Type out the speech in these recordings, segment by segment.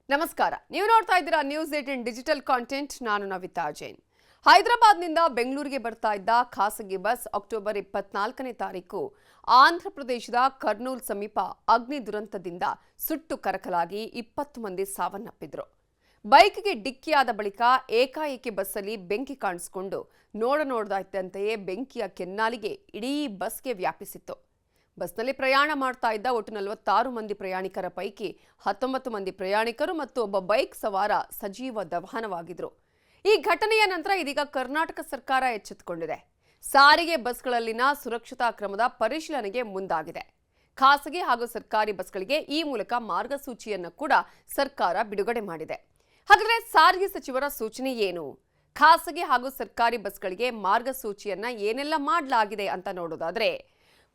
ನಮಸ್ಕಾರ. ನೀವು ನೋಡ್ತಾ ಇದ್ದೀರಾ ನ್ಯೂಸ್18 ಡಿಜಿಟಲ್ ಕಾಂಟೆಂಟ್. ನಾನು ನವಿತಾ ಜೈನ್. ಹೈದರಾಬಾದ್ನಿಂದ ಬೆಂಗಳೂರಿಗೆ ಬರ್ತಾ ಇದ್ದ ಖಾಸಗಿ ಬಸ್ ಅಕ್ಟೋಬರ್ 24ನೇ ತಾರೀಕು ಆಂಧ್ರ ಪ್ರದೇಶದ ಕರ್ನೂಲ್ ಸಮೀಪ ಅಗ್ನಿ ದುರಂತದಿಂದ ಸುಟ್ಟು ಕರಕಲಾಗಿ 20 ಮಂದಿ ಸಾವನ್ನಪ್ಪಿದ್ರು. ಬೈಕ್ಗೆ ಡಿಕ್ಕಿಯಾದ ಬಳಿಕ ಏಕಾಏಕಿ ಬಸ್ಸಲ್ಲಿ ಬೆಂಕಿ ಕಾಣಿಸಿಕೊಂಡು ನೋಡ್ತಾ ಇದ್ದಂತೆಯೇ ಬೆಂಕಿಯ ಕೆನ್ನಾಲಿಗೆ ಇಡೀ ಬಸ್ಗೆ ವ್ಯಾಪಿಸಿತ್ತು. ಬಸ್ನಲ್ಲಿ ಪ್ರಯಾಣ ಮಾಡ್ತಾ ಇದ್ದ ಒಟ್ಟು 46 ಮಂದಿ ಪ್ರಯಾಣಿಕರ ಪೈಕಿ 19 ಮಂದಿ ಪ್ರಯಾಣಿಕರು ಮತ್ತು ಒಬ್ಬ ಬೈಕ್ ಸವಾರ ಸಜೀವ ದಹನವಾಗಿದ್ರು. ಈ ಘಟನೆಯ ನಂತರ ಇದೀಗ ಕರ್ನಾಟಕ ಸರ್ಕಾರ ಎಚ್ಚೆತ್ತುಕೊಂಡಿದೆ. ಸಾರಿಗೆ ಬಸ್ಗಳಲ್ಲಿನ ಸುರಕ್ಷತಾ ಕ್ರಮದ ಪರಿಶೀಲನೆಗೆ ಮುಂದಾಗಿದೆ. ಖಾಸಗಿ ಹಾಗೂ ಸರ್ಕಾರಿ ಬಸ್ಗಳಿಗೆ ಈ ಮೂಲಕ ಮಾರ್ಗಸೂಚಿಯನ್ನು ಕೂಡ ಸರ್ಕಾರ ಬಿಡುಗಡೆ ಮಾಡಿದೆ. ಹಾಗಾದ್ರೆ ಸಾರಿಗೆ ಸಚಿವರ ಸೂಚನೆ ಏನು? ಖಾಸಗಿ ಹಾಗೂ ಸರ್ಕಾರಿ ಬಸ್ಗಳಿಗೆ ಮಾರ್ಗಸೂಚಿಯನ್ನ ಏನೆಲ್ಲ ಮಾಡಲಾಗಿದೆ ಅಂತ ನೋಡೋದಾದ್ರೆ,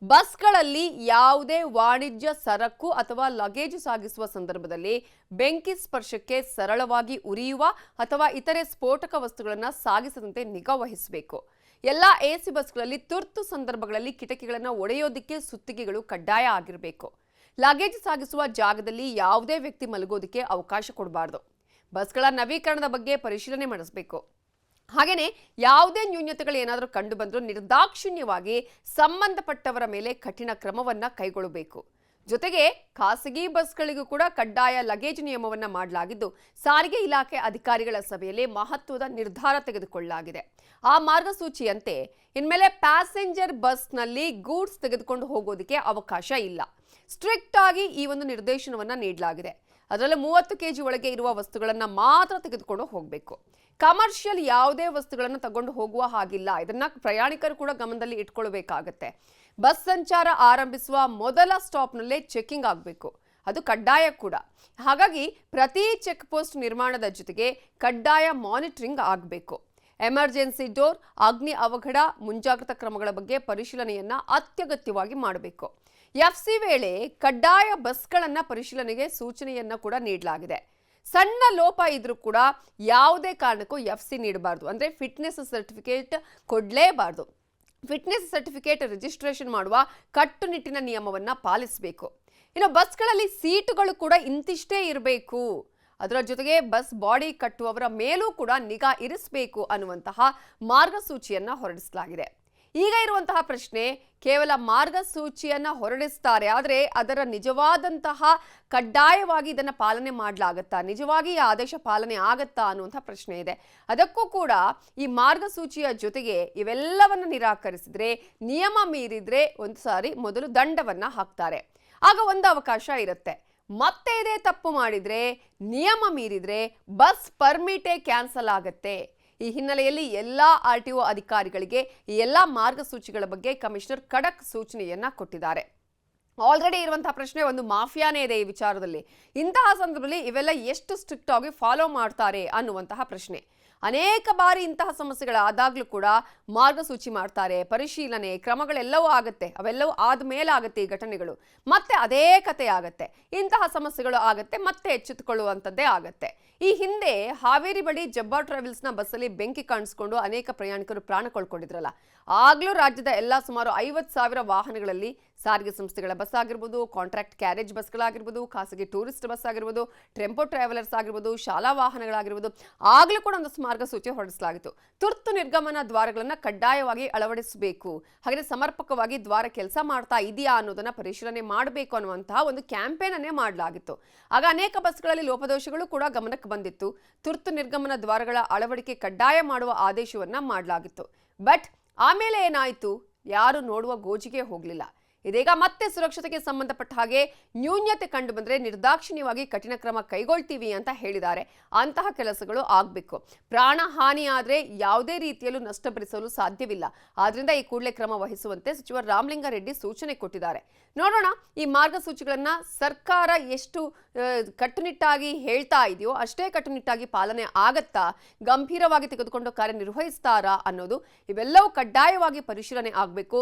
ಬಸ್ಗಳಲ್ಲಿ ಯಾವುದೇ ವಾಣಿಜ್ಯ ಸರಕು ಅಥವಾ ಲಗೇಜ್ ಸಾಗಿಸುವ ಸಂದರ್ಭದಲ್ಲಿ ಬೆಂಕಿ ಸ್ಪರ್ಶಕ್ಕೆ ಸರಳವಾಗಿ ಉರಿಯುವ ಅಥವಾ ಇತರೆ ಸ್ಫೋಟಕ ವಸ್ತುಗಳನ್ನು ಸಾಗಿಸದಂತೆ ನಿಗಾ ವಹಿಸಬೇಕು. ಎಲ್ಲ ಎಸಿ ಬಸ್ಗಳಲ್ಲಿ ತುರ್ತು ಸಂದರ್ಭಗಳಲ್ಲಿ ಕಿಟಕಿಗಳನ್ನು ಒಡೆಯೋದಕ್ಕೆ ಸುತ್ತಿಗೆಗಳು ಕಡ್ಡಾಯ ಆಗಿರಬೇಕು. ಲಗೇಜ್ ಸಾಗಿಸುವ ಜಾಗದಲ್ಲಿ ಯಾವುದೇ ವ್ಯಕ್ತಿ ಮಲಗೋದಕ್ಕೆ ಅವಕಾಶ ಕೊಡಬಾರ್ದು. ಬಸ್ಗಳ ನವೀಕರಣದ ಬಗ್ಗೆ ಪರಿಶೀಲನೆ ನಡೆಸಬೇಕು. ಹಾಗೆಯೇ ಯಾವುದೇ ನ್ಯೂನತೆಗಳು ಏನಾದರೂ ಕಂಡು ಬಂದರೂ ನಿರ್ದಾಕ್ಷಿಣ್ಯವಾಗಿ ಸಂಬಂಧಪಟ್ಟವರ ಮೇಲೆ ಕಠಿಣ ಕ್ರಮವನ್ನ ಕೈಗೊಳ್ಳಬೇಕು. ಜೊತೆಗೆ ಖಾಸಗಿ ಬಸ್ಗಳಿಗೂ ಕೂಡ ಕಡ್ಡಾಯ ಲಗೇಜ್ ನಿಯಮವನ್ನ ಮಾಡಲಾಗಿದ್ದು, ಸಾರಿಗೆ ಇಲಾಖೆ ಅಧಿಕಾರಿಗಳ ಸಭೆಯಲ್ಲಿ ಮಹತ್ವದ ನಿರ್ಧಾರ ತೆಗೆದುಕೊಳ್ಳಲಾಗಿದೆ. ಆ ಮಾರ್ಗಸೂಚಿಯಂತೆ ಇನ್ಮೇಲೆ ಪ್ಯಾಸೆಂಜರ್ ಬಸ್ನಲ್ಲಿ ಗೂಡ್ಸ್ ತೆಗೆದುಕೊಂಡು ಹೋಗೋದಕ್ಕೆ ಅವಕಾಶ ಇಲ್ಲ. ಸ್ಟ್ರಿಕ್ಟ್ ಆಗಿ ಈ ಒಂದು ನಿರ್ದೇಶನವನ್ನ ನೀಡಲಾಗಿದೆ. ಅದರಲ್ಲಿ 30 kg ಒಳಗೆ ಇರುವ ವಸ್ತುಗಳನ್ನು ಮಾತ್ರ ತೆಗೆದುಕೊಂಡು ಹೋಗಬೇಕು. ಕಮರ್ಷಿಯಲ್ ಯಾವುದೇ ವಸ್ತುಗಳನ್ನು ತಗೊಂಡು ಹೋಗುವ ಹಾಗಿಲ್ಲ. ಇದನ್ನ ಪ್ರಯಾಣಿಕರು ಕೂಡ ಗಮನದಲ್ಲಿ ಇಟ್ಕೊಳ್ಬೇಕಾಗತ್ತೆ. ಬಸ್ ಸಂಚಾರ ಆರಂಭಿಸುವ ಮೊದಲ ಸ್ಟಾಪ್ನಲ್ಲೇ ಚೆಕಿಂಗ್ ಆಗಬೇಕು. ಅದು ಕಡ್ಡಾಯ ಕೂಡ. ಹಾಗಾಗಿ ಪ್ರತಿ ಚೆಕ್ ಪೋಸ್ಟ್ ನಿರ್ಮಾಣದ ಜೊತೆಗೆ ಕಡ್ಡಾಯ ಮಾನಿಟರಿಂಗ್ ಆಗಬೇಕು. ಎಮರ್ಜೆನ್ಸಿ ಡೋರ್, ಅಗ್ನಿ ಅವಘಡ ಮುಂಜಾಗ್ರತಾ ಕ್ರಮಗಳ ಬಗ್ಗೆ ಪರಿಶೀಲನೆಯನ್ನ ಅತ್ಯಗತ್ಯವಾಗಿ ಮಾಡಬೇಕು. ಎಫ್ಸಿ ವೇಳೆ ಕಡ್ಡಾಯ ಬಸ್ಗಳನ್ನ ಪರಿಶೀಲನೆಗೆ ಸೂಚನೆಯನ್ನ ಕೂಡ ನೀಡಲಾಗಿದೆ. ಸಣ್ಣ ಲೋಪ ಇದ್ರೂ ಕೂಡ ಯಾವುದೇ ಕಾರಣಕ್ಕೂ ಎಫ್ಸಿ ನೀಡಬಾರ್ದು. ಅಂದ್ರೆ ಫಿಟ್ನೆಸ್ ಸರ್ಟಿಫಿಕೇಟ್ ಕೊಡಲೇಬಾರ್ದು. ಫಿಟ್ನೆಸ್ ಸರ್ಟಿಫಿಕೇಟ್ ರಿಜಿಸ್ಟ್ರೇಷನ್ ಮಾಡುವ ಕಟ್ಟುನಿಟ್ಟಿನ ನಿಯಮವನ್ನ ಪಾಲಿಸಬೇಕು. ಇನ್ನು ಬಸ್ಗಳಲ್ಲಿ ಸೀಟುಗಳು ಕೂಡ ಇಂತಿಷ್ಟೇ ಇರಬೇಕು. ಅದರ ಜೊತೆಗೆ ಬಸ್ ಬಾಡಿ ಕಟ್ಟುವವರ ಮೇಲೂ ಕೂಡ ನಿಗಾ ಇರಿಸಬೇಕು ಅನ್ನುವಂತಹ ಮಾರ್ಗಸೂಚಿಯನ್ನ ಹೊರಡಿಸಲಾಗಿದೆ. ಈಗ ಇರುವಂತಹ ಪ್ರಶ್ನೆ, ಕೇವಲ ಮಾರ್ಗಸೂಚಿಯನ್ನ ಹೊರಡಿಸ್ತಾರೆ, ಆದರೆ ಅದರ ನಿಜವಾದಂತಹ ಕಡ್ಡಾಯವಾಗಿ ಇದನ್ನ ಪಾಲನೆ ಮಾಡಲಾಗತ್ತಾ, ನಿಜವಾಗಿ ಈ ಆದೇಶ ಪಾಲನೆ ಆಗತ್ತಾ ಅನ್ನುವಂಥ ಪ್ರಶ್ನೆ ಇದೆ. ಅದಕ್ಕೂ ಕೂಡ ಈ ಮಾರ್ಗಸೂಚಿಯ ಜೊತೆಗೆ ಇವೆಲ್ಲವನ್ನ ನಿರಾಕರಿಸಿದ್ರೆ, ನಿಯಮ ಮೀರಿದ್ರೆ ಒಂದು ಸಾರಿ ಮೊದಲು ದಂಡವನ್ನ ಹಾಕ್ತಾರೆ. ಆಗ ಒಂದು ಅವಕಾಶ ಇರುತ್ತೆ. ಮತ್ತೆ ಇದೇ ತಪ್ಪು ಮಾಡಿದ್ರೆ, ನಿಯಮ ಮೀರಿದ್ರೆ ಬಸ್ ಪರ್ಮಿಟೇ ಕ್ಯಾನ್ಸಲ್ ಆಗತ್ತೆ. ಈ ಹಿನ್ನೆಲೆಯಲ್ಲಿ ಎಲ್ಲಾ RTO ಅಧಿಕಾರಿಗಳಿಗೆ ಈ ಎಲ್ಲಾ ಮಾರ್ಗಸೂಚಿಗಳ ಬಗ್ಗೆ ಕಮಿಷನರ್ ಖಡಕ್ ಸೂಚನೆಯನ್ನ ಕೊಟ್ಟಿದ್ದಾರೆ. ಆಲ್ರೆಡಿ ಇರುವಂತಹ ಪ್ರಶ್ನೆ, ಒಂದು ಮಾಫಿಯಾನೇ ಇದೆ ಈ ವಿಚಾರದಲ್ಲಿ. ಇಂತಹ ಸಂದರ್ಭದಲ್ಲಿ ಇವೆಲ್ಲ ಎಷ್ಟು ಸ್ಟ್ರಿಕ್ಟ್ ಆಗಿ ಫಾಲೋ ಮಾಡ್ತಾರೆ ಅನ್ನುವಂತಹ ಪ್ರಶ್ನೆ. ಅನೇಕ ಬಾರಿ ಇಂತಹ ಸಮಸ್ಯೆಗಳಾದಾಗ್ಲೂ ಕೂಡ ಮಾರ್ಗಸೂಚಿ ಮಾಡ್ತಾರೆ, ಪರಿಶೀಲನೆ ಕ್ರಮಗಳೆಲ್ಲವೂ ಆಗುತ್ತೆ. ಅವೆಲ್ಲವೂ ಆದ್ಮೇಲೆ ಆಗುತ್ತೆ ಈ ಘಟನೆಗಳು. ಮತ್ತೆ ಅದೇ ಕತೆ ಆಗತ್ತೆ. ಇಂತಹ ಸಮಸ್ಯೆಗಳು ಆಗತ್ತೆ, ಮತ್ತೆ ಎಚ್ಚೆತ್ತುಕೊಳ್ಳುವಂಥದ್ದೇ ಆಗತ್ತೆ. ಈ ಹಿಂದೆ ಹಾವೇರಿ ಬಳಿ ಜಬ್ಬಾ ಟ್ರಾವೆಲ್ಸ್ನ ಬಸ್ಸಲ್ಲಿ ಬೆಂಕಿ ಕಾಣಿಸಿಕೊಂಡು ಅನೇಕ ಪ್ರಯಾಣಿಕರು ಪ್ರಾಣ ಕಳ್ಕೊಂಡಿದ್ರಲ್ಲ. ಆಗ್ಲೂ ರಾಜ್ಯದ ಎಲ್ಲ ಸುಮಾರು 50,000 ವಾಹನಗಳಲ್ಲಿ ಸಾರಿಗೆ ಸಂಸ್ಥೆಗಳ ಬಸ್ ಆಗಿರ್ಬೋದು, ಕಾಂಟ್ರಾಕ್ಟ್ ಕ್ಯಾರೇಜ್ ಬಸ್ಗಳಾಗಿರ್ಬೋದು, ಖಾಸಗಿ ಟೂರಿಸ್ಟ್ ಬಸ್ ಆಗಿರ್ಬೋದು, ಟೆಂಪೋ ಟ್ರಾವೆಲರ್ಸ್ ಆಗಿರ್ಬೋದು, ಶಾಲಾ ವಾಹನಗಳಾಗಿರ್ಬೋದು, ಆಗ್ಲೂ ಕೂಡ ಒಂದು ಮಾರ್ಗಸೂಚಿ ಹೊರಡಿಸಲಾಗಿತ್ತು. ತುರ್ತು ನಿರ್ಗಮನ ದ್ವಾರಗಳನ್ನು ಕಡ್ಡಾಯವಾಗಿ ಅಳವಡಿಸಬೇಕು. ಹಾಗೆ ಸಮರ್ಪಕವಾಗಿ ದ್ವಾರ ಕೆಲಸ ಮಾಡ್ತಾ ಇದೆಯಾ ಅನ್ನೋದನ್ನ ಪರಿಶೀಲನೆ ಮಾಡಬೇಕು ಅನ್ನುವಂತಹ ಒಂದು ಕ್ಯಾಂಪೇನ್ ಅನ್ನೇ ಮಾಡಲಾಗಿತ್ತು. ಆಗ ಅನೇಕ ಬಸ್ಗಳಲ್ಲಿ ಲೋಪದೋಷಗಳು ಕೂಡ ಗಮನಕ್ಕೆ ಬಂದಿತ್ತು. ತುರ್ತು ನಿರ್ಗಮನ ದ್ವಾರಗಳ ಅಳವಡಿಕೆ ಕಡ್ಡಾಯ ಮಾಡುವ ಆದೇಶವನ್ನ ಮಾಡಲಾಗಿತ್ತು. ಬಟ್ ಆಮೇಲೆ ಏನಾಯಿತು? ಯಾರು ನೋಡುವ ಗೋಜಿಗೆ ಹೋಗಲಿಲ್ಲ. ಇದೀಗ ಮತ್ತೆ ಸುರಕ್ಷತೆಗೆ ಸಂಬಂಧಪಟ್ಟ ಹಾಗೆ ನ್ಯೂನ್ಯತೆ ಕಂಡು ಬಂದರೆ ನಿರ್ದಾಕ್ಷಿಣ್ಯವಾಗಿ ಕಠಿಣ ಕ್ರಮ ಕೈಗೊಳ್ತೀವಿ ಅಂತ ಹೇಳಿದ್ದಾರೆ. ಅಂತಹ ಕೆಲಸಗಳು ಆಗಬೇಕು. ಪ್ರಾಣ ಹಾನಿಯಾದರೆ ಯಾವುದೇ ರೀತಿಯಲ್ಲೂ ನಷ್ಟ ಭರಿಸಲು ಸಾಧ್ಯವಿಲ್ಲ. ಆದ್ರಿಂದ ಈ ಕೂಡಲೇ ಕ್ರಮ ವಹಿಸುವಂತೆ ಸಚಿವ ರಾಮಲಿಂಗಾರೆಡ್ಡಿ ಸೂಚನೆ ಕೊಟ್ಟಿದ್ದಾರೆ. ನೋಡೋಣ ಈ ಮಾರ್ಗಸೂಚಿಗಳನ್ನ ಸರ್ಕಾರ ಎಷ್ಟು ಕಟ್ಟುನಿಟ್ಟಾಗಿ ಹೇಳ್ತಾ ಇದೆಯೋ ಅಷ್ಟೇ ಕಟ್ಟುನಿಟ್ಟಾಗಿ ಪಾಲನೆ ಆಗತ್ತಾ, ಗಂಭೀರವಾಗಿ ತೆಗೆದುಕೊಂಡು ಕಾರ್ಯನಿರ್ವಹಿಸ್ತಾರಾ ಅನ್ನೋದು. ಇವೆಲ್ಲವೂ ಕಡ್ಡಾಯವಾಗಿ ಪರಿಶೀಲನೆ ಆಗಬೇಕು.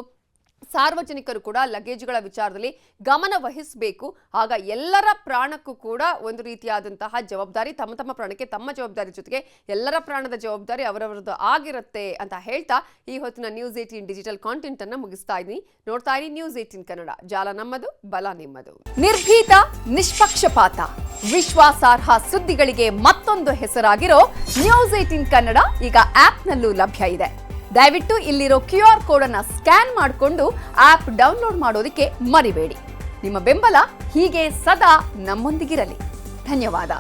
ಸಾರ್ವಜನಿಕರು ಕೂಡ ಲಗೇಜ್ಗಳ ವಿಚಾರದಲ್ಲಿ ಗಮನ ವಹಿಸಬೇಕು. ಆಗ ಎಲ್ಲರ ಪ್ರಾಣಕ್ಕೂ ಕೂಡ ಒಂದು ರೀತಿಯಾದಂತಹ ಜವಾಬ್ದಾರಿ, ತಮ್ಮ ತಮ್ಮ ಪ್ರಾಣಕ್ಕೆ ತಮ್ಮ ಜವಾಬ್ದಾರಿ ಜೊತೆಗೆ ಎಲ್ಲರ ಪ್ರಾಣದ ಜವಾಬ್ದಾರಿ ಅವರವರದ್ದು ಆಗಿರುತ್ತೆ ಅಂತ ಹೇಳ್ತಾ ಈ ಹೊತ್ತಿನ ನ್ಯೂಸ್ 18 ಡಿಜಿಟಲ್ ಕಾಂಟೆಂಟ್ ಅನ್ನ ಮುಗಿಸ್ತಾ ಇದ್ದೀನಿ. ನೋಡ್ತಾ ಇರಿ ನ್ಯೂಸ್ 18 ಕನ್ನಡ. ಜಾಲ ನಮ್ಮದು, ಬಲ ನಿಮ್ಮದು. ನಿರ್ಭೀತ, ನಿಷ್ಪಕ್ಷಪಾತ, ವಿಶ್ವಾಸಾರ್ಹ ಸುದ್ದಿಗಳಿಗೆ ಮತ್ತೊಂದು ಹೆಸರಾಗಿರೋ ನ್ಯೂಸ್ 18 ಕನ್ನಡ ಈಗ ಆಪ್ನಲ್ಲೂ ಲಭ್ಯ ಇದೆ. ದಯವಿಟ್ಟು ಇಲ್ಲಿರೋ QR ಕೋಡ್ ಅನ್ನ ಸ್ಕ್ಯಾನ್ ಮಾಡಿಕೊಂಡು ಆಪ್ ಡೌನ್ಲೋಡ್ ಮಾಡೋದಕ್ಕೆ ಮರಿಬೇಡಿ. ನಿಮ್ಮ ಬೆಂಬಲ ಹೀಗೆ ಸದಾ ನಮ್ಮೊಂದಿಗಿರಲಿ. ಧನ್ಯವಾದ.